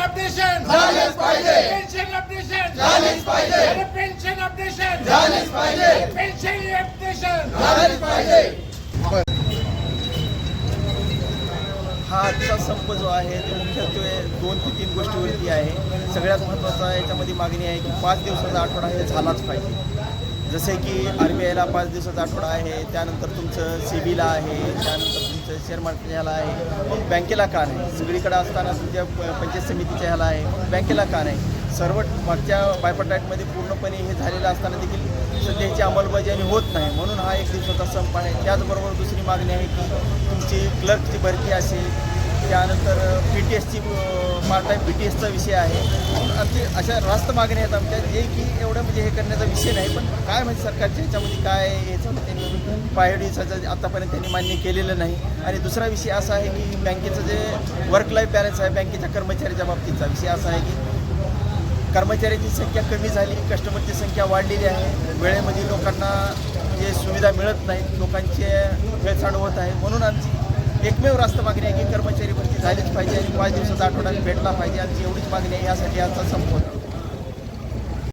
Updation झालेच पाहिजे. Pension updation झालेच पाहिजे. पेन्शन अपडेशन झालेच पाहिजे. पेन्शन अपडेशन झालेच पाहिजे. हा आजचा संप जो आहे तो मुख्यत्वे 2 ते 3 गोष्टीवरती आहे. सगळ्यात महत्त्वाचा याच्यामध्ये मागणी आहे की 5 दिवसाचा आठवडा हे झालाच पाहिजे. जसे की RBIला 5 दिवसाचा आठवडा आहे, त्यानंतर तुमचं CBला आहे, त्यानंतर तुमचं शेअर मार्केट ह्याला आहे, मग बँकेला का नाही? सगळीकडे असताना तुमच्या पंचायत समितीच्या ह्याला आहे, मग बँकेला का नाही? सर्व मागच्या बायपार्टाईटमध्ये पूर्णपणे हे झालेलं असताना देखील सध्याची अंमलबजावणी होत नाही, म्हणून हा 1 दिवसाचा संप आहे. त्याचबरोबर दुसरी मागणी आहे की तुमची क्लर्कची भरती असेल, त्यानंतर PTSची पार्ट टाईम PTSचा विषय आहे. आमची अशा रास्त मागण्या आहेत आमच्या, जे की एवढं म्हणजे हे करण्याचा विषय नाही, पण काय म्हणजे सरकारच्या ह्याच्यामध्ये काय याच्यामध्ये त्यांनी पायडीचं आत्तापर्यंत त्यांनी मान्य केलेलं नाही. आणि दुसरा विषय असा आहे की बँकेचं जे वर्क लाईफ बॅलन्स आहे, बँकेच्या कर्मचाऱ्याच्या बाबतीतचा विषय असा आहे की कर्मचाऱ्यांची संख्या कमी झाली, कस्टमरची संख्या वाढलेली आहे, वेळेमध्ये लोकांना जे सुविधा मिळत नाहीत, लोकांचे गैरसोय होत आहे. म्हणून आमची एकमेव रास्त मागणी आहे की कर्मचारी भरती झालीच पाहिजे आणि 5 दिवसाचा आठवडा भेटला पाहिजे. आमची एवढीच मागणी आहे. यासाठी आजचा संप होता.